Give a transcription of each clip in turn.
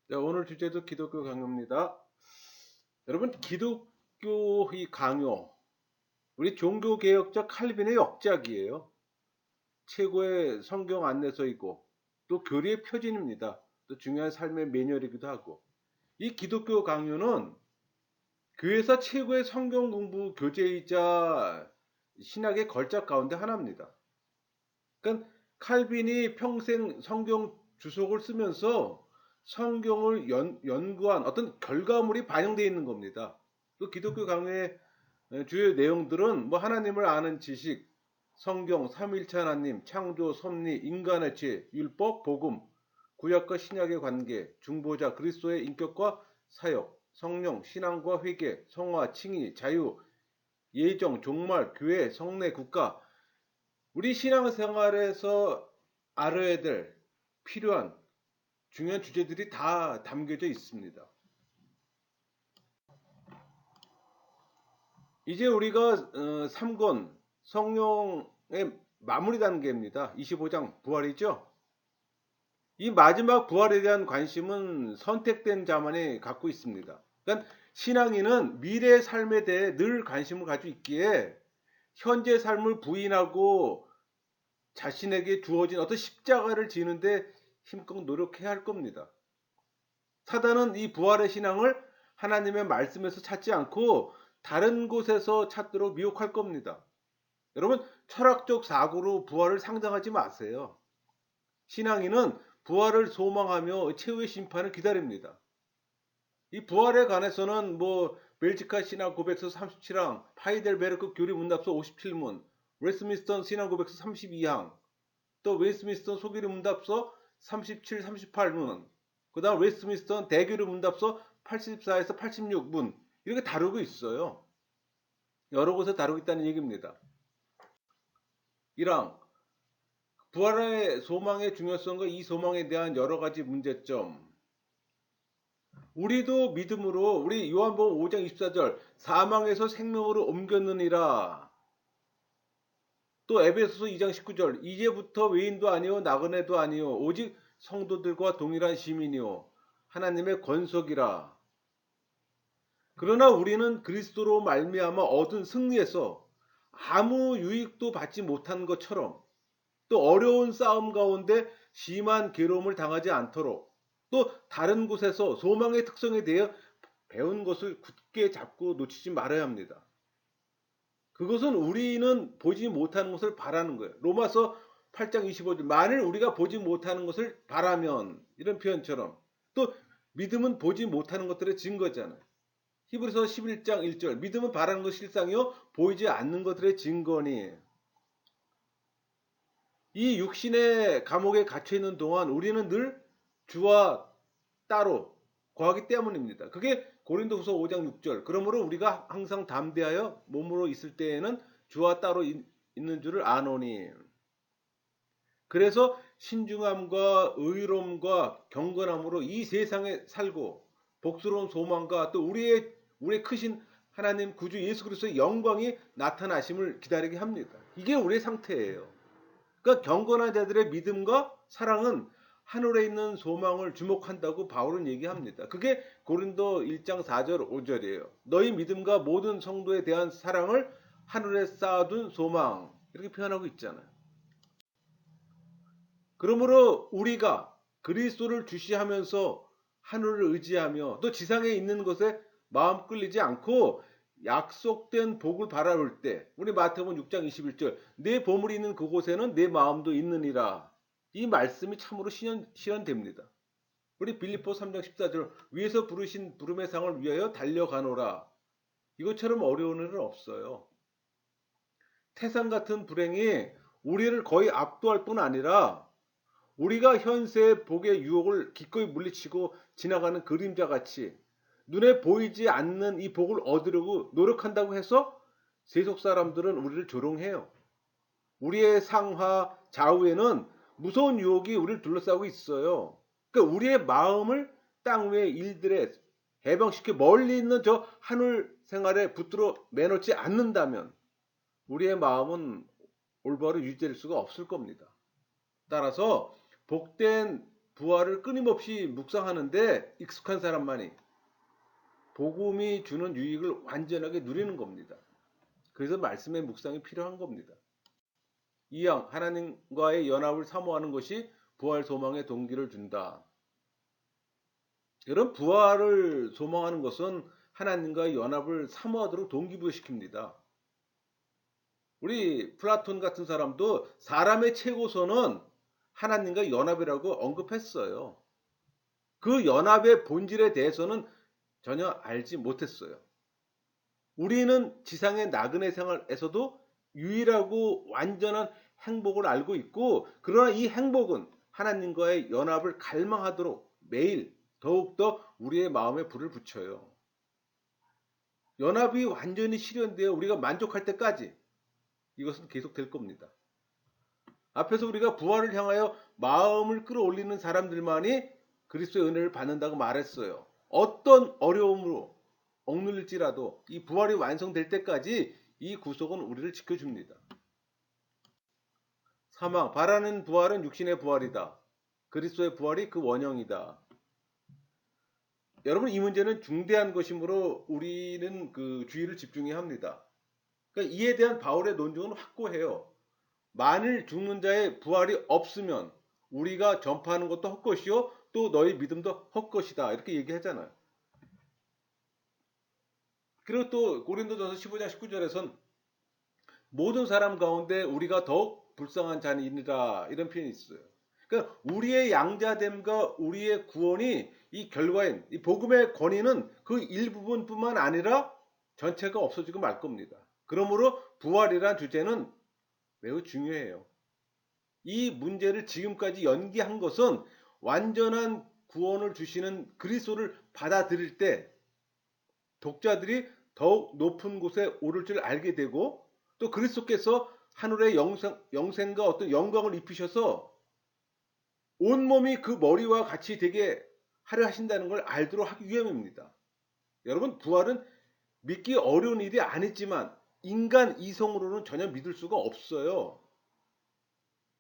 자, 오늘 주제도 기독교 강요입니다. 여러분, 기독교 이 강요, 우리 종교개혁자 칼빈의 역작이에요. 최고의 성경 안내서이고 또 교리의 표준입니다. 또 중요한 삶의 매뉴얼이기도 하고, 이 기독교 강요는 교회에서 최고의 성경 공부 교재이자 신학의 걸작 가운데 하나입니다. 그러니까 칼빈이 평생 성경 주석을 쓰면서 성경을 연구한 어떤 결과물이 반영되어 있는 겁니다. 또 기독교 강요의 주요 내용들은 뭐 하나님을 아는 지식, 성경, 삼위일체 하나님, 창조, 섭리, 인간의 죄, 율법, 복음, 구약과 신약의 관계, 중보자 그리스도의 인격과 사역, 성령, 신앙과 회개, 성화, 칭의, 자유, 예정, 종말, 교회, 성례, 국가, 우리 신앙생활에서 알아야 될 필요한 중요한 주제들이 다 담겨져 있습니다. 이제 우리가 3권 성령의 마무리 단계입니다. 25장 부활이죠. 이 마지막 부활에 대한 관심은 선택된 자만이 갖고 있습니다. 그러니까 신앙인은 미래의 삶에 대해 늘 관심을 가지고 있기에 현재 삶을 부인하고 자신에게 주어진 어떤 십자가를 지는데 힘껏 노력해야 할 겁니다. 사단은 이 부활의 신앙을 하나님의 말씀에서 찾지 않고 다른 곳에서 찾도록 미혹할 겁니다. 여러분, 철학적 사고로 부활을 상정하지 마세요. 신앙인은 부활을 소망하며 최후의 심판을 기다립니다. 이 부활에 관해서는 뭐 벨지카 신학 고백서 37항, 하이델베르크 교리 문답서 57문, 웨스트민스터 신학 고백서 32항, 또 웨스트민스터 소교리 문답서 37, 38문, 그 다음 웨스트민스터 대교리 문답서 84에서 86문 이렇게 다루고 있어요. 여러 곳에 다루고 있다는 얘기입니다. 1항 부활의 소망의 중요성과 이 소망에 대한 여러 가지 문제점. 우리도 믿음으로 우리 요한복음 5장 24절 사망에서 생명으로 옮겼느니라. 또 에베소서 2장 19절 이제부터 외인도 아니요 나그네도 아니요 오직 성도들과 동일한 시민이요 하나님의 권속이라. 그러나 우리는 그리스도로 말미암아 얻은 승리에서 아무 유익도 받지 못한 것처럼 또 어려운 싸움 가운데 심한 괴로움을 당하지 않도록 또 다른 곳에서 소망의 특성에 대해 배운 것을 굳게 잡고 놓치지 말아야 합니다. 그것은 우리는 보지 못하는 것을 바라는 거예요. 로마서 8장 25절 만일 우리가 보지 못하는 것을 바라면 이런 표현처럼 또 믿음은 보지 못하는 것들의 증거잖아요. 히브리서 11장 1절 믿음은 바라는 것이 실상이요 보이지 않는 것들의 증거니. 이 육신의 감옥에 갇혀 있는 동안 우리는 늘 주와 따로 거하기 때문입니다. 그게 고린도후서 5장 6절. 그러므로 우리가 항상 담대하여 몸으로 있을 때에는 주와 따로 있는 줄을 아노니. 그래서 신중함과 의로움과 경건함으로 이 세상에 살고 복스러운 소망과 또 우리의 크신 하나님 구주 예수 그리스도의 영광이 나타나심을 기다리게 합니다. 이게 우리의 상태예요. 그러니까 경건한 자들의 믿음과 사랑은 하늘에 있는 소망을 주목한다고 바울은 얘기합니다. 그게 고린도 1장 4절 5절이에요. 너희 믿음과 모든 성도에 대한 사랑을 하늘에 쌓아둔 소망 이렇게 표현하고 있잖아요. 그러므로 우리가 그리스도를 주시하면서 하늘을 의지하며 또 지상에 있는 것에 마음 끌리지 않고 약속된 복을 바라볼 때 우리 마태복음 6장 21절 내 보물이 있는 그곳에는 내 마음도 있느니라. 이 말씀이 참으로 실현됩니다. 우리 빌립보 3장 14절 위에서 부르신 부름의 상을 위하여 달려가노라. 이것처럼 어려운 일은 없어요. 태산 같은 불행이 우리를 거의 압도할 뿐 아니라 우리가 현세의 복의 유혹을 기꺼이 물리치고 지나가는 그림자 같이 눈에 보이지 않는 이 복을 얻으려고 노력한다고 해서 세속 사람들은 우리를 조롱해요. 우리의 상하 좌우에는 무서운 유혹이 우리를 둘러싸고 있어요. 그러니까 우리의 마음을 땅 위의 일들에 해방시켜 멀리 있는 저 하늘 생활에 붙들어 매놓지 않는다면 우리의 마음은 올바로 유지될 수가 없을 겁니다. 따라서 복된 부활을 끊임없이 묵상하는데 익숙한 사람만이 복음이 주는 유익을 완전하게 누리는 겁니다. 그래서 말씀의 묵상이 필요한 겁니다. 이양 하나님과의 연합을 사모하는 것이 부활 소망의 동기를 준다. 여러분, 부활을 소망하는 것은 하나님과의 연합을 사모하도록 동기부여시킵니다. 우리 플라톤 같은 사람도 사람의 최고선은 하나님과 연합이라고 언급했어요. 그 연합의 본질에 대해서는 전혀 알지 못했어요. 우리는 지상의 나그네 생활에서도 유일하고 완전한 행복을 알고 있고, 그러나 이 행복은 하나님과의 연합을 갈망하도록 매일 더욱더 우리의 마음에 불을 붙여요. 연합이 완전히 실현되어 우리가 만족할 때까지 이것은 계속될 겁니다. 앞에서 우리가 부활을 향하여 마음을 끌어올리는 사람들만이 그리스도의 은혜를 받는다고 말했어요. 어떤 어려움으로 억눌릴지라도 이 부활이 완성될 때까지 이 구속은 우리를 지켜줍니다. 사망, 바라는 부활은 육신의 부활이다. 그리스도의 부활이 그 원형이다. 여러분, 이 문제는 중대한 것이므로 우리는 그 주의를 집중해야 합니다. 그러니까 이에 대한 바울의 논증은 확고해요. 만일 죽는 자의 부활이 없으면 우리가 전파하는 것도 헛것이요 또 너희 믿음도 헛것이다, 이렇게 얘기하잖아요. 그리고 또 고린도전서 15장 19절에선 모든 사람 가운데 우리가 더욱 불쌍한 자니라, 이런 표현이 있어요. 그러니까 우리의 양자됨과 우리의 구원이 이 결과인 이 복음의 권위는 그 일부분뿐만 아니라 전체가 없어지고 말 겁니다. 그러므로 부활이란 주제는 매우 중요해요. 이 문제를 지금까지 연기한 것은 완전한 구원을 주시는 그리스도를 받아들일 때 독자들이 더욱 높은 곳에 오를 줄 알게 되고, 또 그리스도께서 하늘의 영생과 어떤 영광을 입히셔서 온몸이 그 머리와 같이 되게 하려 하신다는 걸 알도록 하기 위함입니다. 여러분, 부활은 믿기 어려운 일이 아니지만 인간 이성으로는 전혀 믿을 수가 없어요.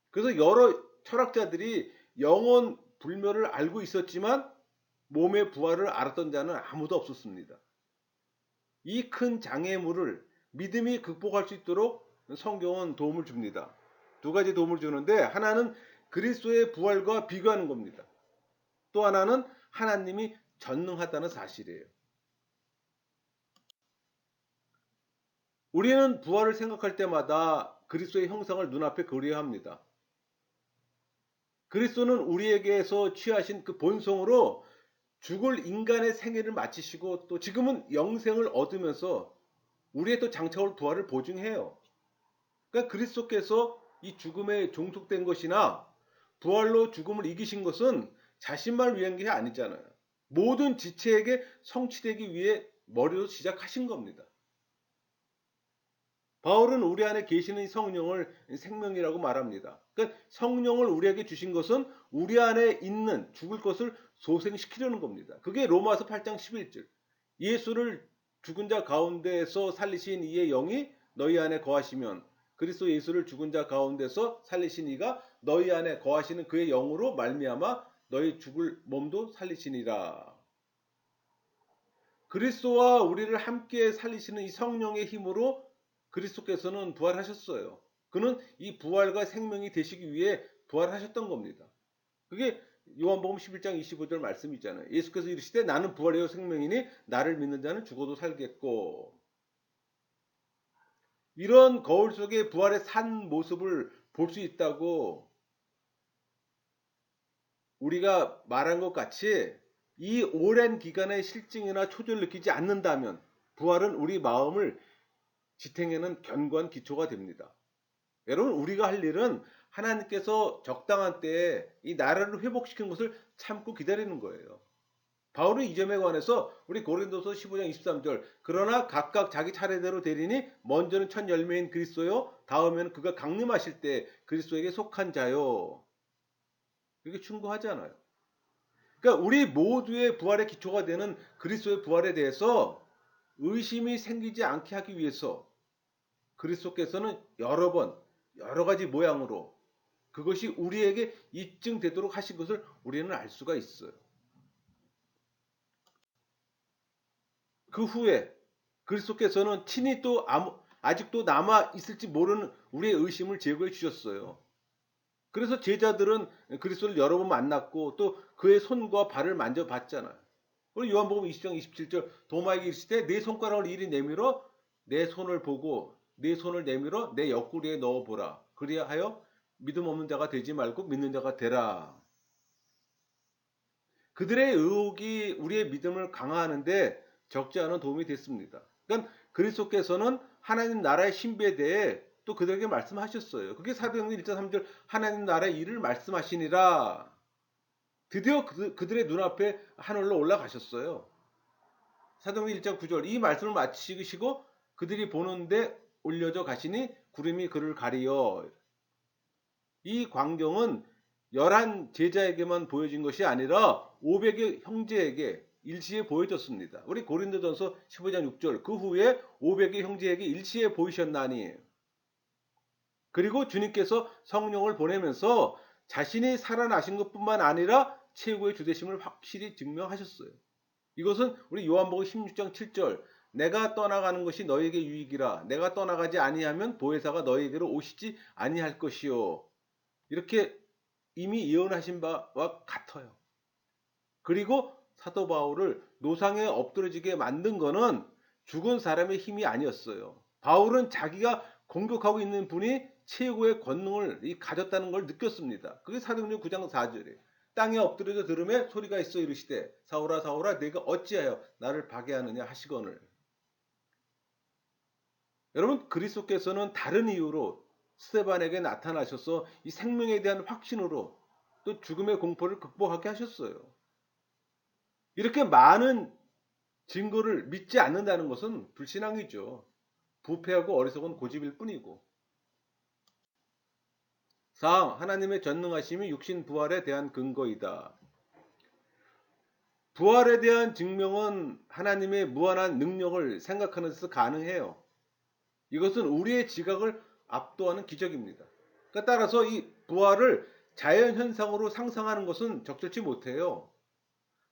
그래서 여러 철학자들이 영원 불멸을 알고 있었지만 몸의 부활을 알았던 자는 아무도 없었습니다. 이 큰 장애물을 믿음이 극복할 수 있도록 성경은 도움을 줍니다. 두 가지 도움을 주는데, 하나는 그리스도의 부활과 비교하는 겁니다. 또 하나는 하나님이 전능하다는 사실이에요. 우리는 부활을 생각할 때마다 그리스도의 형상을 눈앞에 그려야 합니다. 그리스도는 우리에게서 취하신 그 본성으로 죽을 인간의 생애를 마치시고 또 지금은 영생을 얻으면서 우리의 또 장차올 부활을 보증해요. 그러니까 그리스도께서 이 죽음에 종속된 것이나 부활로 죽음을 이기신 것은 자신만 위한 게 아니잖아요. 모든 지체에게 성취되기 위해 머리로 시작하신 겁니다. 바울은 우리 안에 계시는 성령을 생명이라고 말합니다. 그러니까 성령을 우리에게 주신 것은 우리 안에 있는 죽을 것을 소생시키려는 겁니다. 그게 로마서 8장 11절. 예수를 죽은 자 가운데서 살리신 이의 영이 너희 안에 거하시면 그리스도 예수를 죽은 자 가운데서 살리신 이가 너희 안에 거하시는 그의 영으로 말미암아 너희 죽을 몸도 살리시니라. 그리스도와 우리를 함께 살리시는 이 성령의 힘으로 그리스도께서는 부활하셨어요. 그는 이 부활과 생명이 되시기 위해 부활하셨던 겁니다. 그게 요한복음 11장 25절 말씀이 있잖아요. 예수께서 이르시되 나는 부활이요 생명이니 나를 믿는 자는 죽어도 살겠고. 이런 거울 속에 부활의 산 모습을 볼 수 있다고 우리가 말한 것 같이 이 오랜 기간의 실증이나 초조를 느끼지 않는다면 부활은 우리 마음을 지탱에는 견고한 기초가 됩니다. 여러분, 우리가 할 일은 하나님께서 적당한 때에 이 나라를 회복시키는 것을 참고 기다리는 거예요. 바울은 이 점에 관해서 우리 고린도서 15장 23절 그러나 각각 자기 차례대로 되리니 먼저는 첫 열매인 그리스도요 다음에는 그가 강림하실 때 그리스도에게 속한 자요. 이게 충고하잖아요. 그러니까 우리 모두의 부활의 기초가 되는 그리스도의 부활에 대해서 의심이 생기지 않게 하기 위해서 그리스도께서는 여러 번 여러 가지 모양으로 그것이 우리에게 입증되도록 하신 것을 우리는 알 수가 있어요. 그 후에 그리스도께서는 친히 또 아직도 남아 있을지 모르는 우리의 의심을 제거해 주셨어요. 그래서 제자들은 그리스도를 여러 번 만났고 또 그의 손과 발을 만져봤잖아요. 그리고 요한복음 20장 27절 도마에게 이르시되 내 손가락을 이리 내밀어 내 손을 보고 내 손을 내밀어 내 옆구리에 넣어보라. 그리하여 믿음 없는 자가 되지 말고 믿는 자가 되라. 그들의 의혹이 우리의 믿음을 강화하는데 적지 않은 도움이 됐습니다. 그러니까 그리스도께서는 하나님 나라의 신비에 대해 또 그들에게 말씀하셨어요. 그게 사도행전 1장 3절 하나님 나라의 일을 말씀하시니라. 드디어 그들의 눈앞에 하늘로 올라가셨어요. 사도행전 1장 9절 이 말씀을 마치시고 그들이 보는데 올려져 가시니 구름이 그를 가리어. 이 광경은 11 제자에게만 보여진 것이 아니라 500의 형제에게 일시에 보여졌습니다. 우리 고린도전서 15장 6절 그 후에 500의 형제에게 일시에 보이셨나니 그리고 주님께서 성령을 보내면서 자신이 살아나신 것뿐만 아니라 최고의 주되심을 확실히 증명하셨어요. 이것은 우리 요한복음 16장 7절 내가 떠나가는 것이 너에게 유익이라 내가 떠나가지 아니하면 보혜사가 너에게로 오시지 아니할 것이요. 이렇게 이미 예언하신 바와 같아요. 그리고 사도 바울을 노상에 엎드러지게 만든 것은 죽은 사람의 힘이 아니었어요. 바울은 자기가 공격하고 있는 분이 최고의 권능을 가졌다는 걸 느꼈습니다. 그게 사도행전 9장 4절이에요. 땅에 엎드려져 들음에 소리가 있어 이르시되 사울아 사울아 내가 어찌하여 나를 파괴하느냐 하시거늘. 여러분 그리스도께서는 다른 이유로 스데반에게 나타나셔서 이 생명에 대한 확신으로 또 죽음의 공포를 극복하게 하셨어요. 이렇게 많은 증거를 믿지 않는다는 것은 불신앙이죠. 부패하고 어리석은 고집일 뿐이고. 4. 하나님의 전능하심이 육신 부활에 대한 근거이다. 부활에 대한 증명은 하나님의 무한한 능력을 생각하는 데서 가능해요. 이것은 우리의 지각을 압도하는 기적입니다. 그러니까 따라서 이 부활을 자연현상으로 상상하는 것은 적절치 못해요.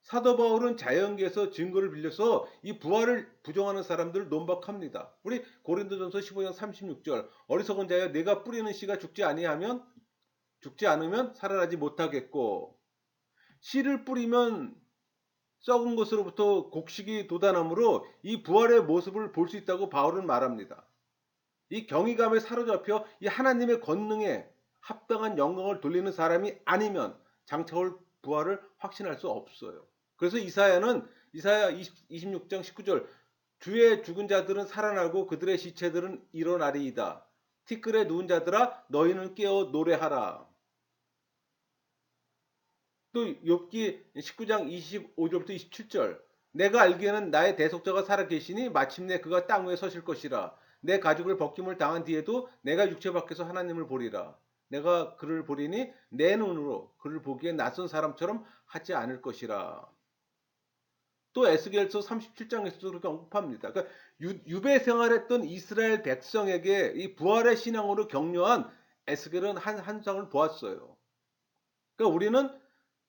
사도 바울은 자연계에서 증거를 빌려서 이 부활을 부정하는 사람들을 논박합니다. 우리 고린도전서 15장 36절 어리석은 자여 내가 뿌리는 씨가 죽지 않으면 살아나지 못하겠고 씨를 뿌리면 썩은 것으로부터 곡식이 돋아나므로 이 부활의 모습을 볼 수 있다고 바울은 말합니다. 이 경이감에 사로잡혀 이 하나님의 권능에 합당한 영광을 돌리는 사람이 아니면 장차 올 부활을 확신할 수 없어요. 그래서 이사야 26장 19절 주의 죽은 자들은 살아나고 그들의 시체들은 일어나리이다. 티끌에 누운 자들아 너희는 깨어 노래하라. 또 욥기 19장 25절부터 27절 내가 알기에는 나의 대속자가 살아계시니 마침내 그가 땅 위에 서실 것이라. 내 가죽을 벗김을 당한 뒤에도 내가 육체 밖에서 하나님을 보리라. 내가 그를 보리니 내 눈으로 그를 보기에 낯선 사람처럼 하지 않을 것이라. 또 에스겔서 37장에서도 그렇게 언급합니다. 그러니까 유배 생활했던 이스라엘 백성에게 이 부활의 신앙으로 격려한 에스겔은 한 환상을 보았어요. 그러니까 우리는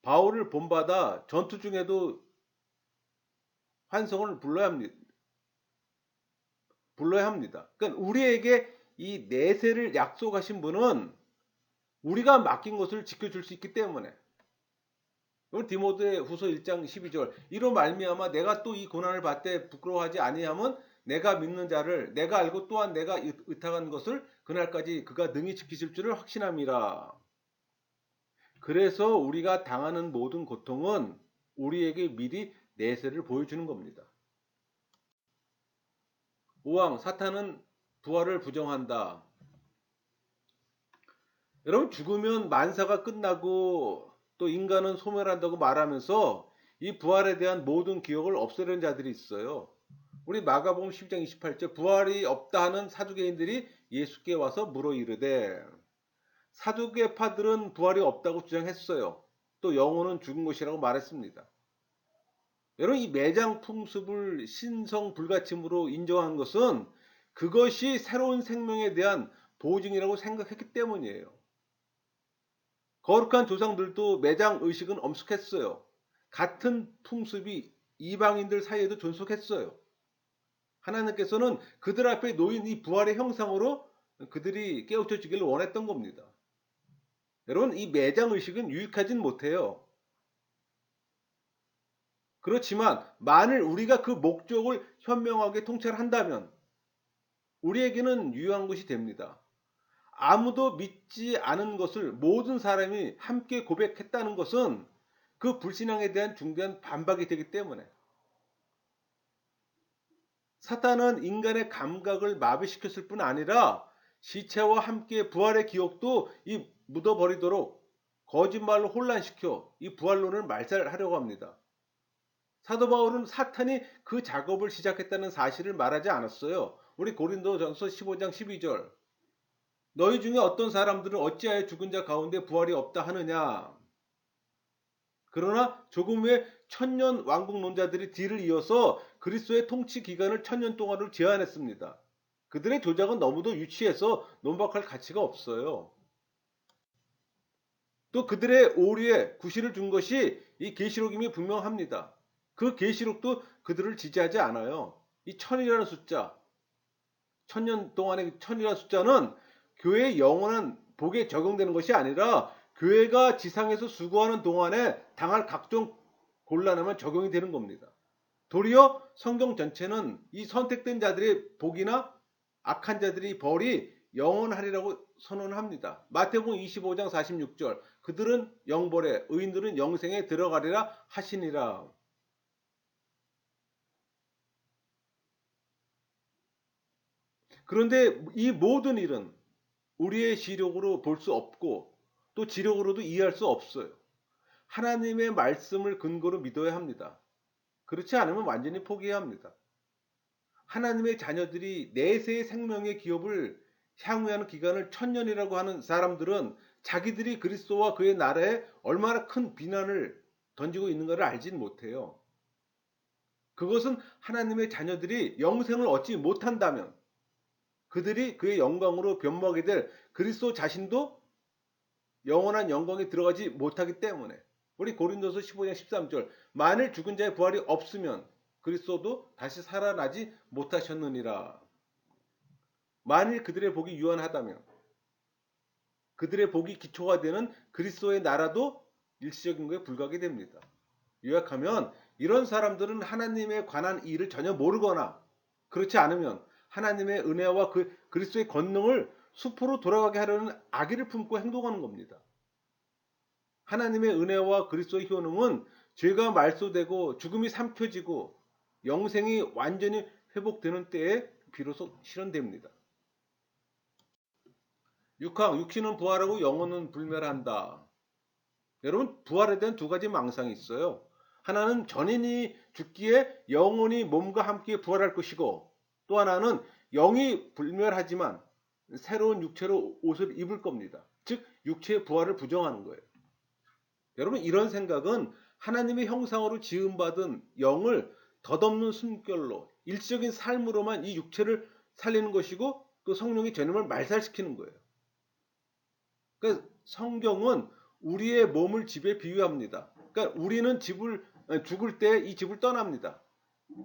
바울을 본받아 전투 중에도 환상을 불러야 합니다. 그러니까 우리에게 이 내세를 약속하신 분은 우리가 맡긴 것을 지켜줄 수 있기 때문에 디모데 후서 1장 12절 이로 말미암아 내가 또 이 고난을 받되 부끄러워하지 아니함은 내가 믿는 자를 내가 알고 또한 내가 의탁한 것을 그날까지 그가 능히 지키실 줄을 확신함이라. 그래서 우리가 당하는 모든 고통은 우리에게 미리 내세를 보여주는 겁니다. 5항 사탄은 부활을 부정한다. 여러분 죽으면 만사가 끝나고 또 인간은 소멸한다고 말하면서 이 부활에 대한 모든 기억을 없애려는 자들이 있어요. 우리 마가복음 10장 28절 부활이 없다 하는 사두개인들이 예수께 와서 물어 이르되 사두개파들은 부활이 없다고 주장했어요. 또 영혼은 죽은 것이라고 말했습니다. 여러분 이 매장 풍습을 신성 불가침으로 인정한 것은 그것이 새로운 생명에 대한 보증이라고 생각했기 때문이에요. 거룩한 조상들도 매장 의식은 엄숙했어요. 같은 풍습이 이방인들 사이에도 존속했어요. 하나님께서는 그들 앞에 놓인 이 부활의 형상으로 그들이 깨우쳐지기를 원했던 겁니다. 여러분, 이 매장 의식은 유익하진 못해요. 그렇지만 만일 우리가 그 목적을 현명하게 통찰한다면 우리에게는 유효한 것이 됩니다. 아무도 믿지 않은 것을 모든 사람이 함께 고백했다는 것은 그 불신앙에 대한 중대한 반박이 되기 때문에 사탄은 인간의 감각을 마비시켰을 뿐 아니라 시체와 함께 부활의 기억도 묻어버리도록 거짓말로 혼란시켜 이 부활론을 말살하려고 합니다. 사도 바울은 사탄이 그 작업을 시작했다는 사실을 말하지 않았어요. 우리 고린도전서 15장 12절. 너희 중에 어떤 사람들은 어찌하여 죽은 자 가운데 부활이 없다 하느냐. 그러나 조금 후에 천년 왕국론자들이 뒤를 이어서 그리스도의 통치 기간을 천년 동안으로 제한했습니다. 그들의 조작은 너무도 유치해서 논박할 가치가 없어요. 또 그들의 오류에 구실을 준 것이 이 계시록임이 분명합니다. 그 계시록도 그들을 지지하지 않아요. 이 천이라는 숫자, 천년 동안의 천이라는 숫자는 교회의 영원한 복에 적용되는 것이 아니라 교회가 지상에서 수고하는 동안에 당할 각종 곤란함에 적용이 되는 겁니다. 도리어 성경 전체는 이 선택된 자들의 복이나 악한 자들의 벌이 영원하리라고 선언합니다. 마태복음 25장 46절. 그들은 영벌에, 의인들은 영생에 들어가리라 하시니라. 그런데 이 모든 일은 우리의 지력으로 볼 수 없고 또 지력으로도 이해할 수 없어요. 하나님의 말씀을 근거로 믿어야 합니다. 그렇지 않으면 완전히 포기해야 합니다. 하나님의 자녀들이 내세의 생명의 기업을 향유하는 기간을 천년이라고 하는 사람들은 자기들이 그리스도와 그의 나라에 얼마나 큰 비난을 던지고 있는가를 알지는 못해요. 그것은 하나님의 자녀들이 영생을 얻지 못한다면 그들이 그의 영광으로 변모하게 될 그리스도 자신도 영원한 영광에 들어가지 못하기 때문에 우리 고린도서 15장 13절 만일 죽은 자의 부활이 없으면 그리스도도 다시 살아나지 못하셨느니라. 만일 그들의 복이 유한하다면 그들의 복이 기초가 되는 그리스도의 나라도 일시적인 것에 불과하게 됩니다. 요약하면 이런 사람들은 하나님에 관한 일을 전혀 모르거나 그렇지 않으면 하나님의 은혜와 그리스도의 권능을 수포로 돌아가게 하려는 악의를 품고 행동하는 겁니다. 하나님의 은혜와 그리스도의 효능은 죄가 말소되고 죽음이 삼켜지고 영생이 완전히 회복되는 때에 비로소 실현됩니다. 6항 육신은 부활하고 영혼은 불멸한다. 여러분, 부활에 대한 두 가지 망상이 있어요. 하나는 전인이 죽기에 영혼이 몸과 함께 부활할 것이고 또 하나는 영이 불멸하지만 새로운 육체로 옷을 입을 겁니다. 즉 육체의 부활을 부정하는 거예요. 여러분, 이런 생각은 하나님의 형상으로 지음받은 영을 덧없는 숨결로 일시적인 삶으로만 이 육체를 살리는 것이고 또 성령의 죄념을 말살시키는 거예요. 그러니까 성경은 우리의 몸을 집에 비유합니다. 그러니까 우리는 죽을 때 이 집을 떠납니다.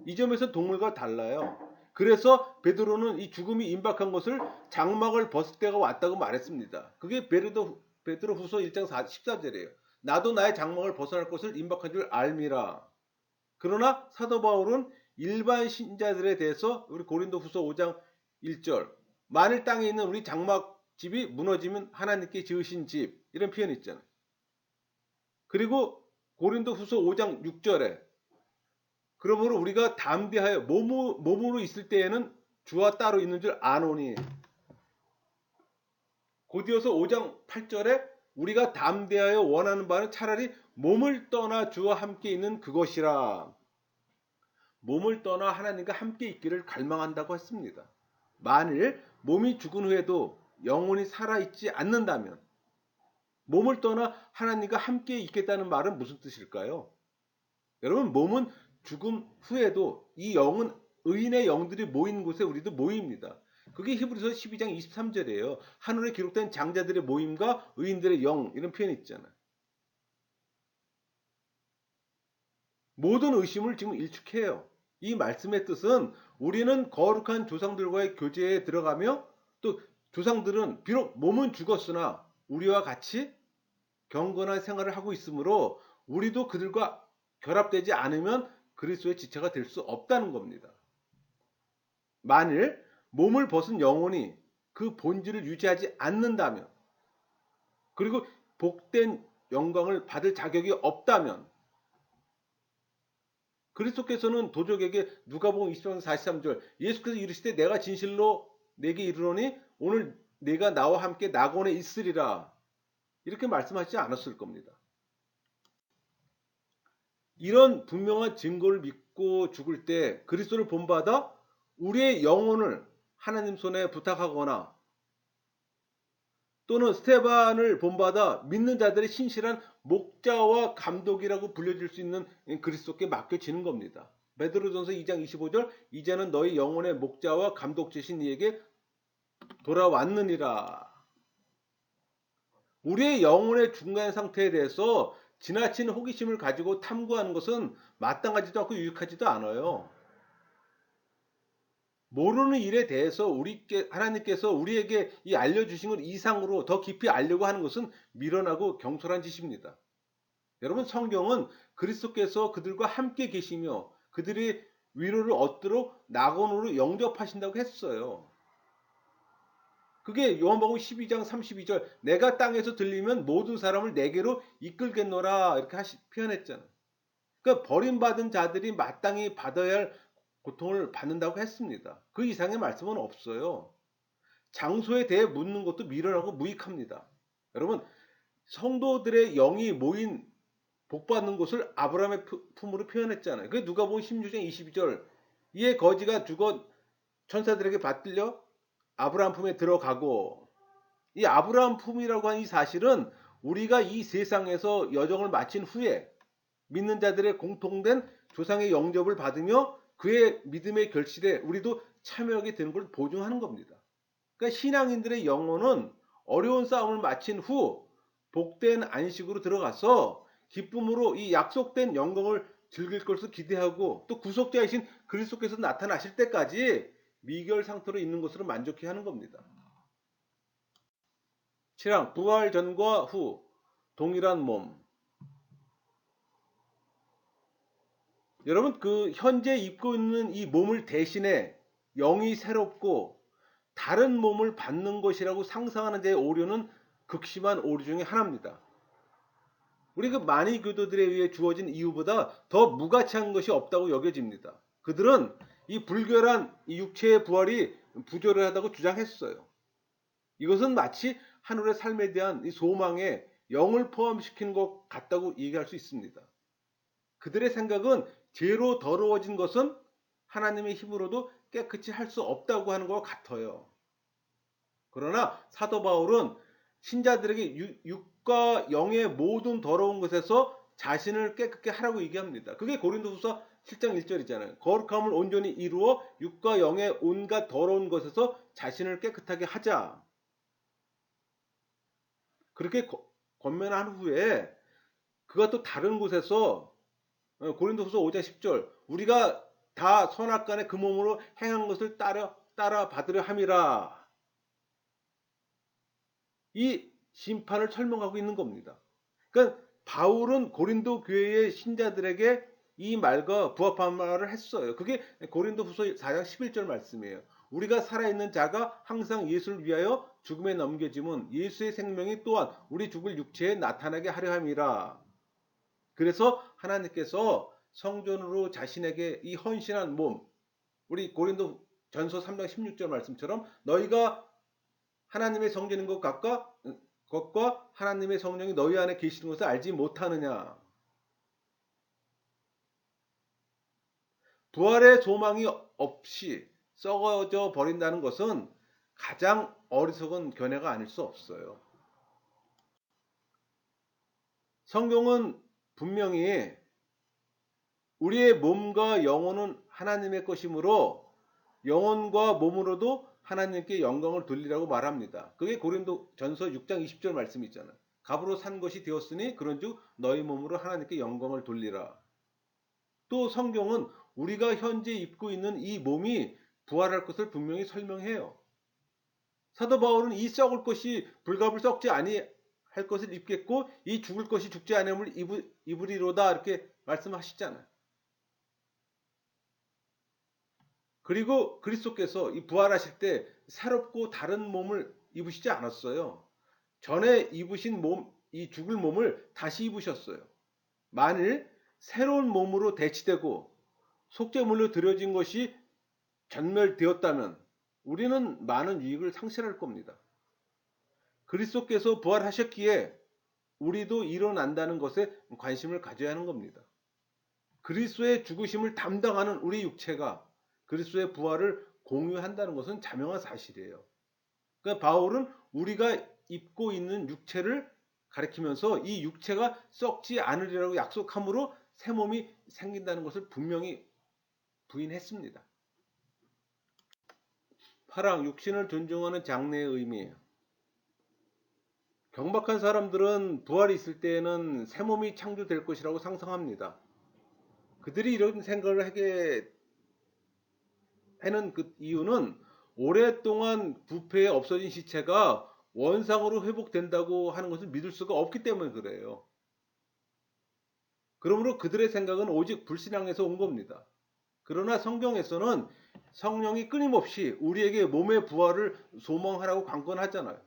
이 점에서 동물과 달라요. 그래서 베드로는 이 죽음이 임박한 것을 장막을 벗을 때가 왔다고 말했습니다. 그게 베드로후서 1장 14절이에요. 나도 나의 장막을 벗어날 것을 임박한 줄 알미라. 그러나 사도 바울은 일반 신자들에 대해서 우리 고린도후서 5장 1절 만일 땅에 있는 우리 장막 집이 무너지면 하나님께 지으신 집 이런 표현이 있잖아요. 그리고 고린도후서 5장 6절에 그러므로 우리가 담대하여 몸으로 있을 때에는 주와 따로 있는 줄 아노니 곧이어서 5장 8절에 우리가 담대하여 원하는 바는 차라리 몸을 떠나 주와 함께 있는 그것이라. 몸을 떠나 하나님과 함께 있기를 갈망한다고 했습니다. 만일 몸이 죽은 후에도 영혼이 살아있지 않는다면 몸을 떠나 하나님과 함께 있겠다는 말은 무슨 뜻일까요? 여러분, 몸은 죽음 후에도 이 영은 의인의 영들이 모인 곳에 우리도 모입니다. 그게 히브리서 12장 23절이에요. 하늘에 기록된 장자들의 모임과 의인들의 영 이런 표현이 있잖아요. 모든 의심을 지금 일축해요. 이 말씀의 뜻은 우리는 거룩한 조상들과의 교제에 들어가며 또 조상들은 비록 몸은 죽었으나 우리와 같이 경건한 생활을 하고 있으므로 우리도 그들과 결합되지 않으면 그리스도의 지체가 될 수 없다는 겁니다. 만일 몸을 벗은 영혼이 그 본질을 유지하지 않는다면 그리고 복된 영광을 받을 자격이 없다면 그리스도께서는 도적에게 누가복음 20장 43절 예수께서 이르시되 내가 진실로 내게 이르노니 오늘 내가 나와 함께 낙원에 있으리라 이렇게 말씀하시지 않았을 겁니다. 이런 분명한 증거를 믿고 죽을 때 그리스도를 본받아 우리의 영혼을 하나님 손에 부탁하거나 또는 스테반을 본받아 믿는 자들의 신실한 목자와 감독이라고 불려질 수 있는 그리스도께 맡겨지는 겁니다. 베드로전서 2장 25절 이제는 너희 영혼의 목자와 감독이신 이에게 돌아왔느니라. 우리의 영혼의 중간 상태에 대해서 지나친 호기심을 가지고 탐구하는 것은 마땅하지도 않고 유익하지도 않아요. 모르는 일에 대해서 하나님께서 우리에게 이 알려주신 것 이상으로 더 깊이 알려고 하는 것은 미련하고 경솔한 짓입니다. 여러분 성경은 그리스도께서 그들과 함께 계시며 그들이 위로를 얻도록 낙원으로 영접하신다고 했어요. 그게 요한복음 12장 32절 내가 땅에서 들리면 모든 사람을 내게로 이끌겠노라 이렇게 표현했잖아요. 그러니까 버림받은 자들이 마땅히 받아야 할 고통을 받는다고 했습니다. 그 이상의 말씀은 없어요. 장소에 대해 묻는 것도 미련하고 무익합니다. 여러분 성도들의 영이 모인 복받는 곳을 아브라함의 품으로 표현했잖아요. 그게 누가복음 16장 22절 이에 거지가 죽어 천사들에게 받들려 아브라함 품에 들어가고 이 아브라함 품이라고 하는 이 사실은 우리가 이 세상에서 여정을 마친 후에 믿는 자들의 공통된 조상의 영접을 받으며 그의 믿음의 결실에 우리도 참여하게 되는 걸 보증하는 겁니다. 그러니까 신앙인들의 영혼은 어려운 싸움을 마친 후 복된 안식으로 들어가서 기쁨으로 이 약속된 영광을 즐길 것을 기대하고 또 구속자이신 그리스도께서 나타나실 때까지 미결 상태로 있는 것으로 만족해 하는 겁니다. 7항 부활 전과 후 동일한 몸. 여러분 그 현재 입고 있는 이 몸을 대신해 영이 새롭고 다른 몸을 받는 것이라고 상상하는 데의 오류는 극심한 오류 중에 하나입니다. 우리 그 많이 교도들에 의해 주어진 이유보다 더 무가치한 것이 없다고 여겨집니다. 그들은 이 불결한 이 육체의 부활이 부조리하다고 주장했어요. 이것은 마치 하늘의 삶에 대한 이 소망에 영을 포함시키는 것 같다고 얘기할 수 있습니다. 그들의 생각은 죄로 더러워진 것은 하나님의 힘으로도 깨끗이 할 수 없다고 하는 것 같아요. 그러나 사도 바울은 신자들에게 육과 영의 모든 더러운 것에서 자신을 깨끗게 하라고 얘기합니다. 그게 고린도후서 7장 1절이잖아요. 거룩함을 온전히 이루어 육과 영의 온갖 더러운 것에서 자신을 깨끗하게 하자. 그렇게 권면한 후에 그가 또 다른 곳에서 고린도후서 5장 10절 우리가 다 선악간에 그 몸으로 행한 것을 따라 받으려 함이라. 이 심판을 설명하고 있는 겁니다. 그러니까 바울은 고린도 교회의 신자들에게 이 말과 부합한 말을 했어요. 그게 고린도후서 4장 11절 말씀이에요. 우리가 살아있는 자가 항상 예수를 위하여 죽음에 넘겨짐은 예수의 생명이 또한 우리 죽을 육체에 나타나게 하려 함이라. 그래서 하나님께서 성전으로 자신에게 이 헌신한 몸, 우리 고린도 전서 3장 16절 말씀처럼 너희가 하나님의 성전인 것과 하나님의 성령이 너희 안에 계시는 것을 알지 못하느냐. 부활의 소망이 없이 썩어져 버린다는 것은 가장 어리석은 견해가 아닐 수 없어요. 성경은 분명히 우리의 몸과 영혼은 하나님의 것이므로 영혼과 몸으로도 하나님께 영광을 돌리라고 말합니다. 그게 고린도전서 6장 20절 말씀이 있잖아요. 값으로 산 것이 되었으니 그런즉 너희 몸으로 하나님께 영광을 돌리라. 또 성경은 우리가 현재 입고 있는 이 몸이 부활할 것을 분명히 설명해요. 사도 바울은 이 썩을 것이 불갑을 썩지 아니할 것을 입겠고 이 죽을 것이 죽지 아니함을 입으리로다 이렇게 말씀하시잖아요. 그리고 그리스도께서 이 부활하실 때 새롭고 다른 몸을 입으시지 않았어요. 전에 입으신 몸, 이 죽을 몸을 다시 입으셨어요. 만일 새로운 몸으로 대치되고 속죄물로 드려진 것이 전멸되었다면 우리는 많은 유익을 상실할 겁니다. 그리스도께서 부활하셨기에 우리도 일어난다는 것에 관심을 가져야 하는 겁니다. 그리스도의 죽으심을 담당하는 우리 육체가 그리스도의 부활을 공유한다는 것은 자명한 사실이에요. 그러니까 바울은 우리가 입고 있는 육체를 가리키면서 이 육체가 썩지 않으리라고 약속함으로 새 몸이 생긴다는 것을 분명히 부인했습니다. 8항 육신을 존중하는 장래의 의미. 경박한 사람들은 부활이 있을 때에는 새 몸이 창조될 것이라고 상상합니다. 그들이 이런 생각을 하게 하는 그 이유는 오랫동안 부패에 없어진 시체가 원상으로 회복된다고 하는 것을 믿을 수가 없기 때문에 그래요. 그러므로 그들의 생각은 오직 불신앙에서 온 겁니다. 그러나 성경에서는 성령이 끊임없이 우리에게 몸의 부활을 소망하라고 강권하잖아요.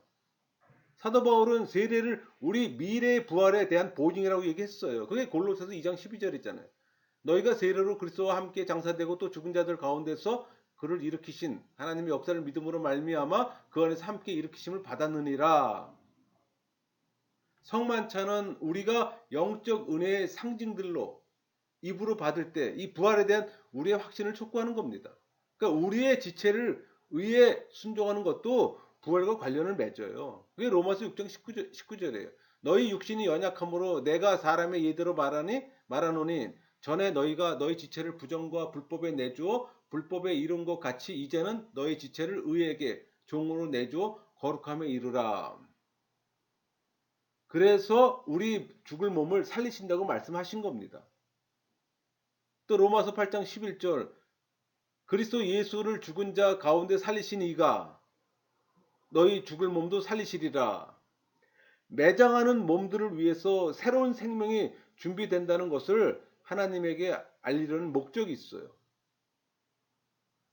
사도 바울은 세례를 우리 미래의 부활에 대한 보증이라고 얘기했어요. 그게 골로새서 2장 12절이잖아요. 너희가 세례로 그리스도와 함께 장사되고 또 죽은 자들 가운데서 그를 일으키신 하나님의 역사를 믿음으로 말미암아 그 안에서 함께 일으키심을 받았느니라. 성만찬은 우리가 영적 은혜의 상징들로 입으로 받을 때 이 부활에 대한 우리의 확신을 촉구하는 겁니다. 그러니까 우리의 지체를 의에 순종하는 것도 부활과 관련을 맺어요. 그게 로마서 6장 19절이에요. 너희 육신이 연약함으로 내가 사람의 예대로 말하노니 전에 너희가 너희 지체를 부정과 불법에 내주어 불법에 이룬 것 같이 이제는 너희 지체를 의에게 종으로 내주어 거룩함에 이르라. 그래서 우리 죽을 몸을 살리신다고 말씀하신 겁니다. 또 로마서 8장 11절 그리스도 예수를 죽은 자 가운데 살리신 이가 너희 죽을 몸도 살리시리라. 매장하는 몸들을 위해서 새로운 생명이 준비된다는 것을 하나님에게 알리려는 목적이 있어요.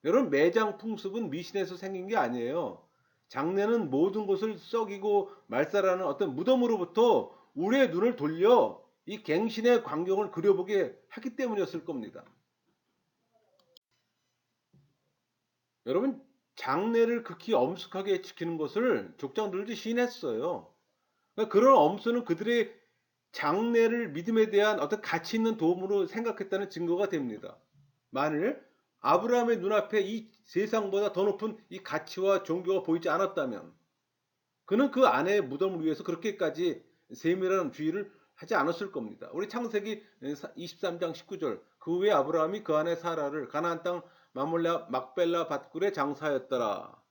여러분 매장 풍습은 미신에서 생긴 게 아니에요. 장래는 모든 것을 썩이고 말살하는 어떤 무덤으로부터 우리의 눈을 돌려 이 갱신의 광경을 그려보게 하기 때문이었을 겁니다. 여러분 장래를 극히 엄숙하게 지키는 것을 족장들도 시인했어요. 그러니까 그런 엄수는 그들의 장래를 믿음에 대한 어떤 가치 있는 도움으로 생각했다는 증거가 됩니다. 만일 아브라함의 눈앞에 이 세상보다 더 높은 이 가치와 종교가 보이지 않았다면 그는 그 아내의 무덤을 위해서 그렇게까지 세밀한 주의를 하지 않았을 겁니다. 우리 창세기 23장 19절 그 후에 아브라함이 그 아내 사라를 가나안 땅 마몰레 막벨라 밭굴에 장사하였더라.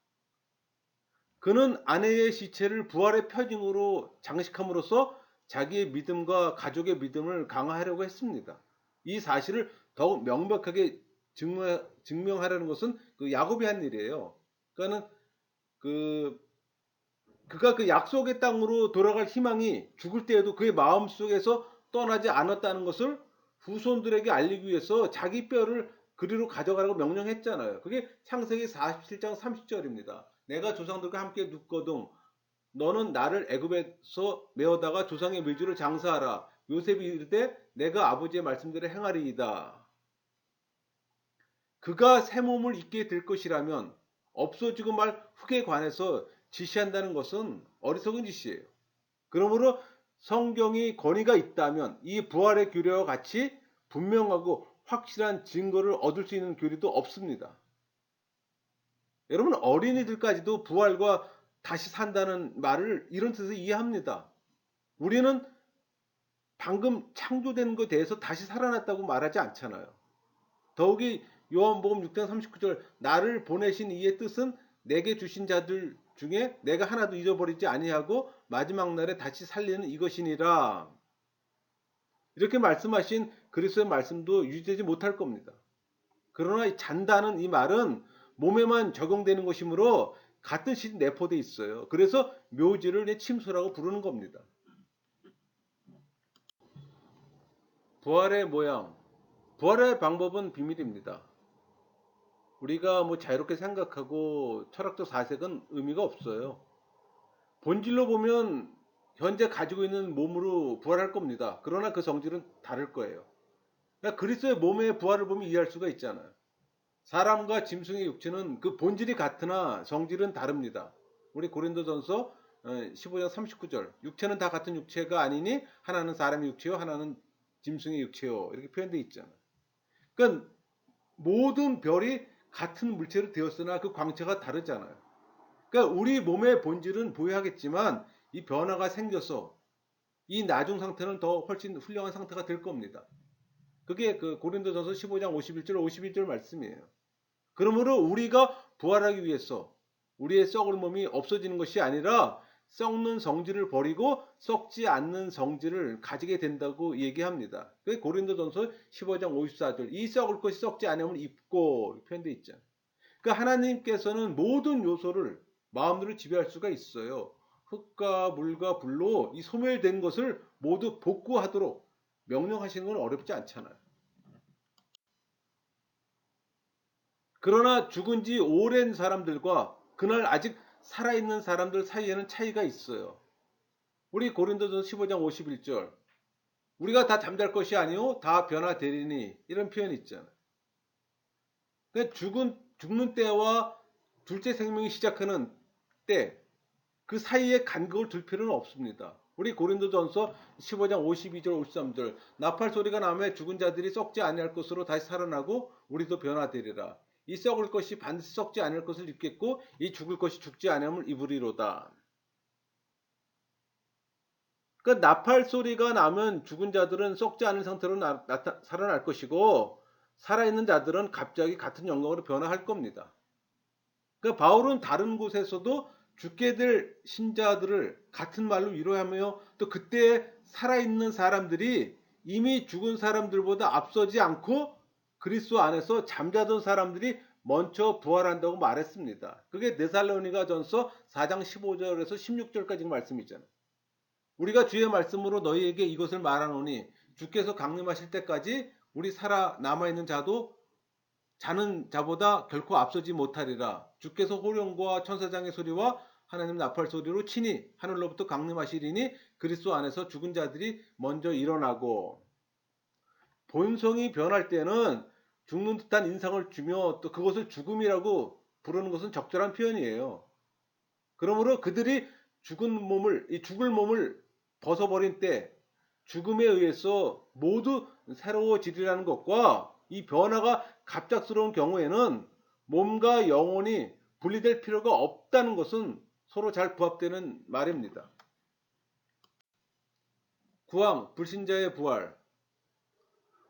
그는 아내의 시체를 부활의 표징으로 장식함으로써 자기의 믿음과 가족의 믿음을 강화하려고 했습니다. 이 사실을 더욱 명백하게 증명하려는 것은 그 야곱이 한 일이에요. 그러니까는 그가 그 약속의 땅으로 돌아갈 희망이 죽을 때에도 그의 마음 속에서 떠나지 않았다는 것을 후손들에게 알리기 위해서 자기 뼈를 그리로 가져가라고 명령했잖아요. 그게 창세기 47장 30절입니다. 내가 조상들과 함께 눕거든 너는 나를 애굽에서 메어다가 조상의 묘지를 장사하라. 요셉이 이르되 내가 아버지의 말씀대로 행하리이다. 그가 새 몸을 입게 될 것이라면 없어지고 말 흙에 관해서 지시한다는 것은 어리석은 짓이에요. 그러므로 성경이 권위가 있다면 이 부활의 교리와 같이 분명하고 확실한 증거를 얻을 수 있는 교리도 없습니다. 여러분 어린이들까지도 부활과 다시 산다는 말을 이런 뜻으로 이해합니다. 우리는 방금 창조된 것에 대해서 다시 살아났다고 말하지 않잖아요. 더욱이 요한복음 6장 39절 나를 보내신 이의 뜻은 내게 주신 자들 중에 내가 하나도 잊어버리지 아니하고 마지막 날에 다시 살리는 이것이니라. 이렇게 말씀하신 그리스도의 말씀도 유지되지 못할 겁니다. 그러나 잔다는 이 말은 몸에만 적용되는 것이므로 같은 시이 내포되어 있어요. 그래서 묘지를 침수라고 부르는 겁니다. 부활의 모양, 부활의 방법은 비밀입니다. 우리가 자유롭게 생각하고 철학적 사색은 의미가 없어요. 본질로 보면 현재 가지고 있는 몸으로 부활할 겁니다. 그러나 그 성질은 다를 거예요. 그러니까 그리스도의 몸의 부활을 보면 이해할 수가 있잖아요. 사람과 짐승의 육체는 그 본질이 같으나 성질은 다릅니다. 우리 고린도전서 15장 39절, 육체는 다 같은 육체가 아니니 하나는 사람의 육체요 하나는 짐승의 육체요, 이렇게 표현되어 있잖아요. 그러니까 모든 별이 같은 물체로 되었으나 그 광채가 다르잖아요. 그러니까 우리 몸의 본질은 보유하겠지만 이 변화가 생겨서 이 나중 상태는 더 훨씬 훌륭한 상태가 될 겁니다. 그게 그 고린도전서 15장 51절 말씀이에요. 그러므로 우리가 부활하기 위해서 우리의 썩을 몸이 없어지는 것이 아니라 썩는 성질을 버리고 썩지 않는 성질을 가지게 된다고 얘기합니다. 그게 고린도전서 15장 54절, 이 썩을 것이 썩지 않으면 입고 표현되어 있잖아요. 그러니까 하나님께서는 모든 요소를 마음대로 지배할 수가 있어요. 흙과 물과 불로 이 소멸된 것을 모두 복구하도록 명령하시는 건 어렵지 않잖아요. 그러나 죽은 지 오랜 사람들과 그날 아직 살아있는 사람들 사이에는 차이가 있어요. 우리 고린도전서 15장 51절, 우리가 다 잠잘 것이 아니요 다 변화되리니, 이런 표현이 있잖아요. 그러니까 죽는 때와 둘째 생명이 시작하는 때, 그 사이에 간격을 둘 필요는 없습니다. 우리 고린도전서 15장 52절 53절, 나팔 소리가 나매 죽은 자들이 썩지 아니할 것으로 다시 살아나고 우리도 변화되리라. 이 썩을 것이 반드시 썩지 않을 것을 입겠고 이 죽을 것이 죽지 아니함을 입으리로다. 그 나팔 소리가 나면 죽은 자들은 썩지 않은 상태로 살아날 것이고 살아있는 자들은 갑자기 같은 영광으로 변화할 겁니다. 그 바울은 다른 곳에서도 죽게 될 신자들을 같은 말로 위로하며 또 그때 살아있는 사람들이 이미 죽은 사람들보다 앞서지 않고 그리스도 안에서 잠자던 사람들이 먼저 부활한다고 말했습니다. 그게 데살로니가전서 4장 15절에서 16절까지 말씀이잖아요. 우리가 주의 말씀으로 너희에게 이것을 말하노니 주께서 강림하실 때까지 우리 살아남아있는 자도 자는 자보다 결코 앞서지 못하리라. 주께서 호령과 천사장의 소리와 하나님 나팔 소리로 친히 하늘로부터 강림하시리니 그리스도 안에서 죽은 자들이 먼저 일어나고, 본성이 변할 때는 죽는 듯한 인상을 주며 또 그것을 죽음이라고 부르는 것은 적절한 표현이에요. 그러므로 그들이 죽을 몸을 벗어버린 때 죽음에 의해서 모두 새로워지리라는 것과 이 변화가 갑작스러운 경우에는 몸과 영혼이 분리될 필요가 없다는 것은 서로 잘 부합되는 말입니다. 구왕, 불신자의 부활.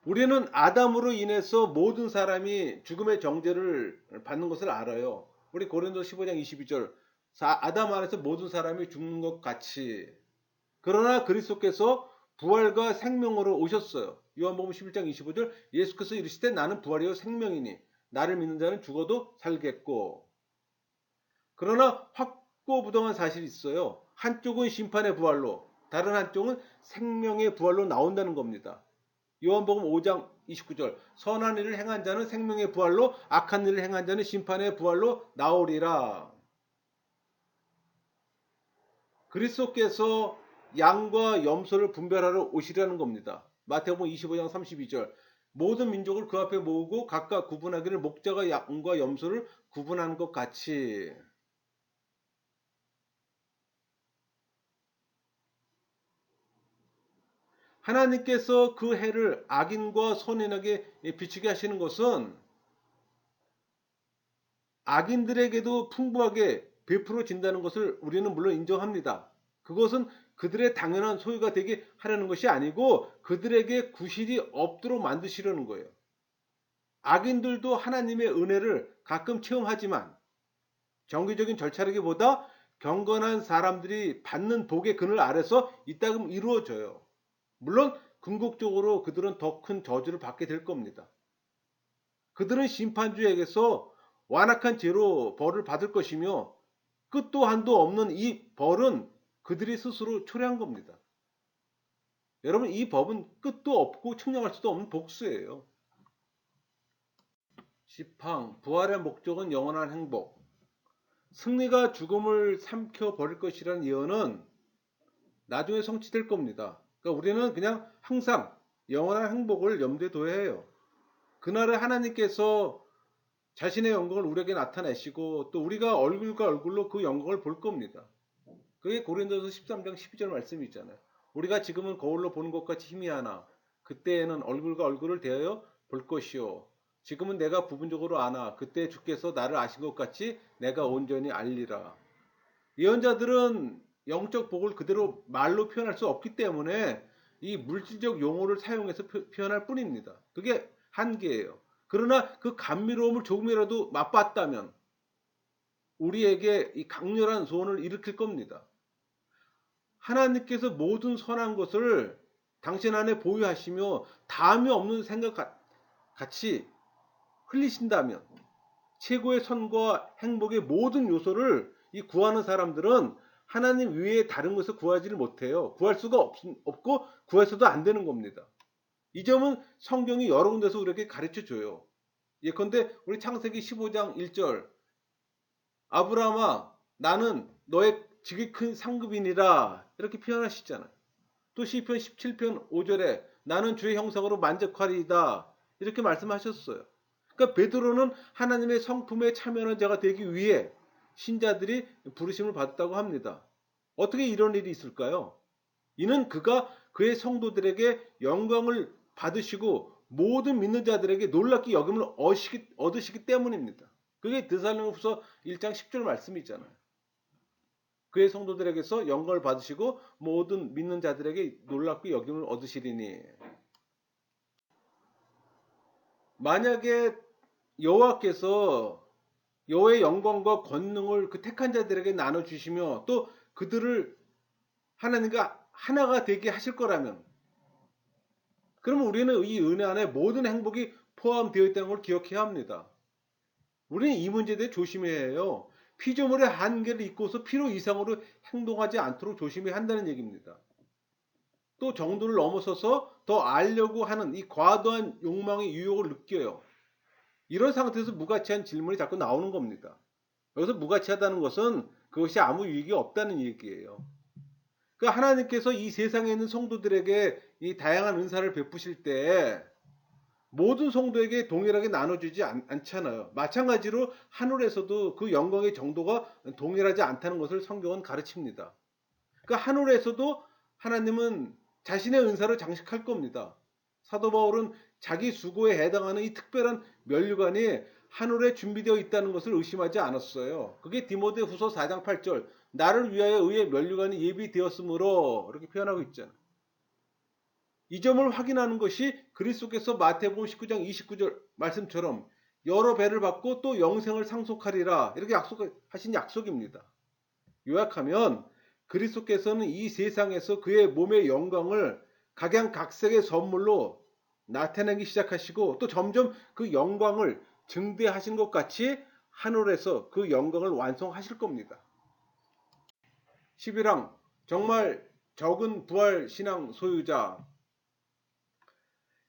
우리는 아담으로 인해서 모든 사람이 죽음의 정죄를 받는 것을 알아요. 우리 고린도 15장 22절, 아담 안에서 모든 사람이 죽는 것 같이. 그러나 그리스도께서 부활과 생명으로 오셨어요. 요한복음 11장 25절, 예수께서 이르시되 나는 부활이요 생명이니 나를 믿는 자는 죽어도 살겠고. 그러나 확고부동한 사실이 있어요. 한쪽은 심판의 부활로, 다른 한쪽은 생명의 부활로 나온다는 겁니다. 요한복음 5장 29절, 선한 일을 행한 자는 생명의 부활로, 악한 일을 행한 자는 심판의 부활로 나오리라. 그리스도께서 양과 염소를 분별하러 오시라는 겁니다. 마태복음 25장 32절, 모든 민족을 그 앞에 모으고 각각 구분하기를 목자가 양과 염소를 구분하는 것 같이. 하나님께서 그 해를 악인과 선인에게 비추게 하시는 것은 악인들에게도 풍부하게 베풀어진다는 것을 우리는 물론 인정합니다. 그것은 그들의 당연한 소유가 되게 하려는 것이 아니고 그들에게 구실이 없도록 만드시려는 거예요. 악인들도 하나님의 은혜를 가끔 체험하지만 정기적인 절차라기보다 경건한 사람들이 받는 복의 그늘 아래서 이따금 이루어져요. 물론 궁극적으로 그들은 더 큰 저주를 받게 될 겁니다. 그들은 심판주에게서 완악한 죄로 벌을 받을 것이며 끝도 한도 없는 이 벌은 그들이 스스로 초래한 겁니다. 여러분, 이 법은 끝도 없고 측량할 수도 없는 복수예요. 지팡, 부활의 목적은 영원한 행복. 승리가 죽음을 삼켜버릴 것이라는 예언은 나중에 성취될 겁니다. 그러니까 우리는 그냥 항상 영원한 행복을 염두에 둬야 해요. 그날에 하나님께서 자신의 영광을 우리에게 나타내시고 또 우리가 얼굴과 얼굴로 그 영광을 볼 겁니다. 그게 고린도서 13장 12절 말씀이잖아요. 우리가 지금은 거울로 보는 것 같이 희미하나 그때에는 얼굴과 얼굴을 대하여 볼 것이요. 지금은 내가 부분적으로 아나 그때 주께서 나를 아신 것 같이 내가 온전히 알리라. 예언자들은 영적 복을 그대로 말로 표현할 수 없기 때문에 이 물질적 용어를 사용해서 표현할 뿐입니다. 그게 한계예요. 그러나 그 감미로움을 조금이라도 맛봤다면 우리에게 이 강렬한 소원을 일으킬 겁니다. 하나님께서 모든 선한 것을 당신 안에 보유하시며 다음이 없는 생각 같이 흘리신다면 최고의 선과 행복의 모든 요소를 이 구하는 사람들은 하나님 외에 다른 것을 구하지를 못해요. 구할 수가 없고 구해서도 안 되는 겁니다. 이 점은 성경이 여러 군데서 우리에게 가르쳐 줘요. 예컨대 우리 창세기 15장 1절 아브라함아 나는 너의 지극히 큰 상급이니라 이렇게 표현하시잖아요. 또 시편 17편 5절에 나는 주의 형상으로 만족하리이다 이렇게 말씀하셨어요. 그러니까 베드로는 하나님의 성품에 참여하는 자가 되기 위해 신자들이 부르심을 받았다고 합니다. 어떻게 이런 일이 있을까요? 이는 그가 그의 성도들에게 영광을 받으시고 모든 믿는 자들에게 놀랍게 여김을 얻으시기 때문입니다. 그게 데살로니가후서 1장 10절 말씀이잖아요. 그의 성도들에게서 영광을 받으시고 모든 믿는 자들에게 놀랍게 여김을 얻으시리니. 만약에 여호와께서 여호와의 영광과 권능을 그 택한 자들에게 나눠주시며 또 그들을 하나님과 하나가 되게 하실 거라면 그러면 우리는 이 은혜 안에 모든 행복이 포함되어 있다는 걸 기억해야 합니다. 우리는 이 문제에 대해 조심해야 해요. 피조물의 한계를 잊고서 필요 이상으로 행동하지 않도록 조심해야 한다는 얘기입니다. 또 정도를 넘어서서 더 알려고 하는 이 과도한 욕망의 유혹을 느껴요. 이런 상태에서 무가치한 질문이 자꾸 나오는 겁니다. 여기서 무가치하다는 것은 그것이 아무 유익이 없다는 얘기예요. 그러니까 하나님께서 이 세상에 있는 성도들에게 이 다양한 은사를 베푸실 때 모든 성도에게 동일하게 나눠주지 않잖아요. 마찬가지로 하늘에서도 그 영광의 정도가 동일하지 않다는 것을 성경은 가르칩니다. 그러니까 하늘에서도 하나님은 자신의 은사를 장식할 겁니다. 사도 바울은 자기 수고에 해당하는 이 특별한 면류관이 하늘에 준비되어 있다는 것을 의심하지 않았어요. 그게 디모데후서 4장 8절 나를 위하여 의의 면류관이 예비되었으므로 이렇게 표현하고 있잖아요. 이 점을 확인하는 것이 그리스도께서 마태복음 19장 29절 말씀처럼 여러 배를 받고 또 영생을 상속하리라 이렇게 하신 약속입니다. 요약하면 그리스도께서는 이 세상에서 그의 몸의 영광을 각양각색의 선물로 나타내기 시작하시고 또 점점 그 영광을 증대하신 것 같이 하늘에서 그 영광을 완성하실 겁니다. 11항 정말 적은 부활 신앙 소유자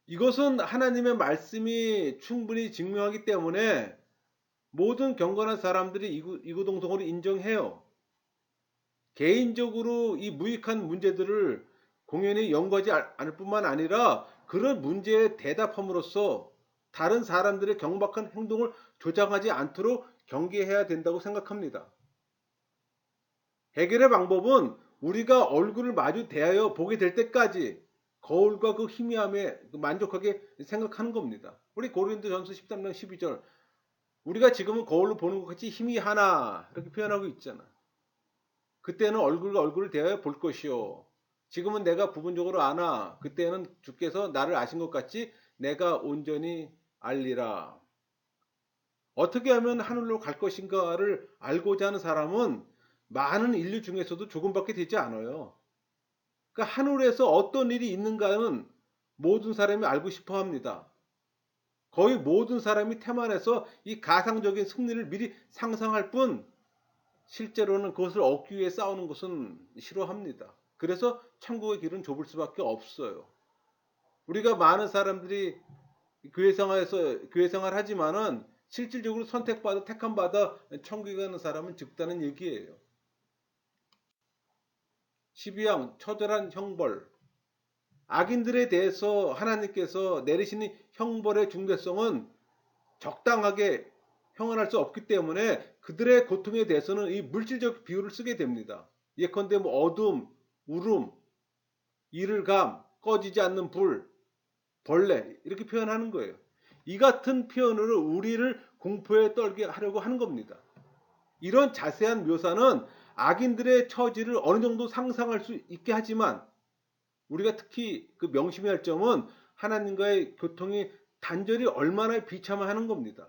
이것은 하나님의 말씀이 충분히 증명하기 때문에 모든 경건한 사람들이 이구동성으로 인정해요. 개인적으로 이 무익한 문제들을 공연히 연구하지 않을 뿐만 아니라 그런 문제에 대답함으로써 다른 사람들의 경박한 행동을 조장하지 않도록 경계해야 된다고 생각합니다. 해결의 방법은 우리가 얼굴을 마주 대하여 보게 될 때까지 거울과 그 희미함에 만족하게 생각하는 겁니다. 우리 고린도전서 13장 12절 우리가 지금은 거울로 보는 것 같이 희미하나 이렇게 표현하고 있잖아. 그때는 얼굴과 얼굴을 대하여 볼 것이요. 지금은 내가 부분적으로 아나 그때는 주께서 나를 아신 것 같이 내가 온전히 알리라. 어떻게 하면 하늘로 갈 것인가를 알고자 하는 사람은 많은 인류 중에서도 조금밖에 되지 않아요. 그러니까 하늘에서 어떤 일이 있는가는 모든 사람이 알고 싶어 합니다. 거의 모든 사람이 태만해서 이 가상적인 승리를 미리 상상할 뿐 실제로는 그것을 얻기 위해 싸우는 것은 싫어합니다. 그래서 천국의 길은 좁을 수밖에 없어요. 우리가 많은 사람들이 교회 생활 하지만은 실질적으로 선택받아 택함 받아 천국에 가는 사람은 적다는 얘기예요. 12항 처절한 형벌. 악인들에 대해서 하나님께서 내리시는 형벌의 중대성은 적당하게 형언할 수 없기 때문에 그들의 고통에 대해서는 이 물질적 비유를 쓰게 됩니다. 예컨대 뭐 어둠, 울음, 이를감, 꺼지지 않는 불, 벌레 이렇게 표현하는 거예요. 이 같은 표현으로 우리를 공포에 떨게 하려고 하는 겁니다. 이런 자세한 묘사는 악인들의 처지를 어느 정도 상상할 수 있게 하지만 우리가 특히 그 명심해야 할 점은 하나님과의 교통이 단절이 얼마나 비참하는 겁니다.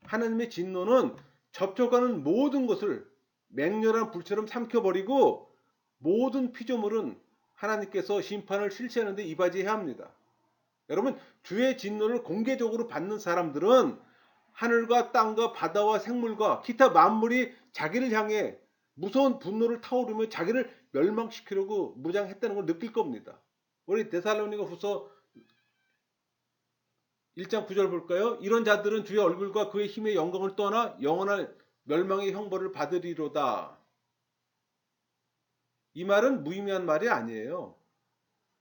하나님의 진노는 접촉하는 모든 것을 맹렬한 불처럼 삼켜버리고 모든 피조물은 하나님께서 심판을 실시하는데 이바지해야 합니다. 여러분, 주의 진노를 공개적으로 받는 사람들은 하늘과 땅과 바다와 생물과 기타 만물이 자기를 향해 무서운 분노를 타오르며 자기를 멸망시키려고 무장했다는 걸 느낄 겁니다. 우리 데살로니가 후서 1장 9절 볼까요? 이런 자들은 주의 얼굴과 그의 힘의 영광을 떠나 영원한 멸망의 형벌을 받으리로다. 이 말은 무의미한 말이 아니에요.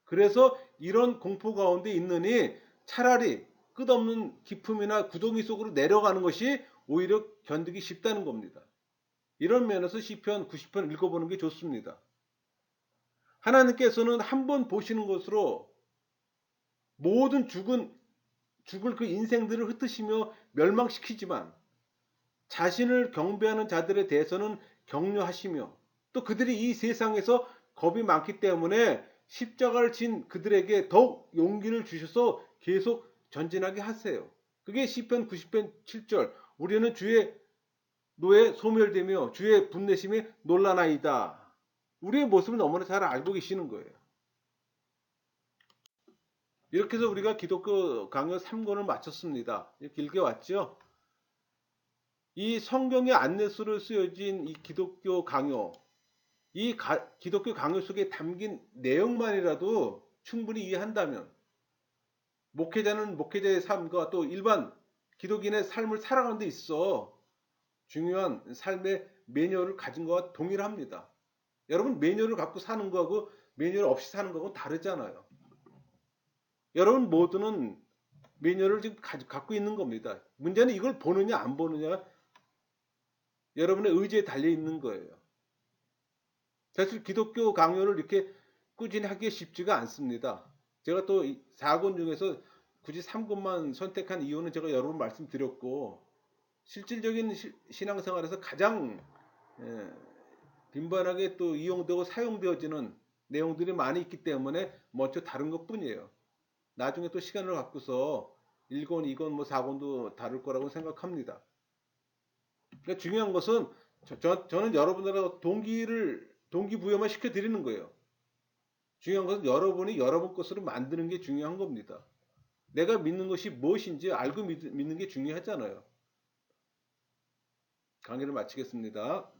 그래서 이런 공포 가운데 있느니 차라리 끝없는 기품이나 구덩이 속으로 내려가는 것이 오히려 견디기 쉽다는 겁니다. 이런 면에서 시편 90편 읽어보는 게 좋습니다. 하나님께서는 한 번 보시는 것으로 모든 죽을 그 인생들을 흩으시며 멸망시키지만 자신을 경배하는 자들에 대해서는 격려하시며 또 그들이 이 세상에서 겁이 많기 때문에 십자가를 진 그들에게 더욱 용기를 주셔서 계속 전진하게 하세요. 그게 시편 90편 7절. 우리는 주의 노에 소멸되며 주의 분내심에 놀라나이다. 우리의 모습을 너무나 잘 알고 계시는 거예요. 이렇게 해서 우리가 기독교 강요 3권을 마쳤습니다. 길게 왔죠? 이 성경의 안내서로 쓰여진 이 기독교 강요, 기독교 강요 속에 담긴 내용만이라도 충분히 이해한다면 목회자는 목회자의 삶과 또 일반 기독인의 삶을 살아가는 데 있어 중요한 삶의 매뉴얼을 가진 것과 동일합니다. 여러분 매뉴얼을 갖고 사는 거하고 매뉴얼 없이 사는 거하고 다르잖아요. 여러분 모두는 매뉴얼을 지금 갖고 있는 겁니다. 문제는 이걸 보느냐 안 보느냐 여러분의 의지에 달려 있는 거예요. 사실 기독교 강요를 이렇게 꾸준히 하기 쉽지가 않습니다. 제가 또 4권 중에서 굳이 3권만 선택한 이유는 제가 여러 번 말씀드렸고 실질적인 신앙생활에서 가장 빈번하게 또 이용되고 사용되어지는 내용들이 많이 있기 때문에 먼저 다른 것 뿐이에요. 나중에 또 시간을 갖고서 1권, 2권, 뭐 4권도 다룰 거라고 생각합니다. 그러니까 중요한 것은 저는 여러분들하고 동기부여만 시켜드리는 거예요. 중요한 것은 여러분이 여러분 것으로 만드는 게 중요한 겁니다. 내가 믿는 것이 무엇인지 알고 믿는 게 중요하잖아요. 강의를 마치겠습니다.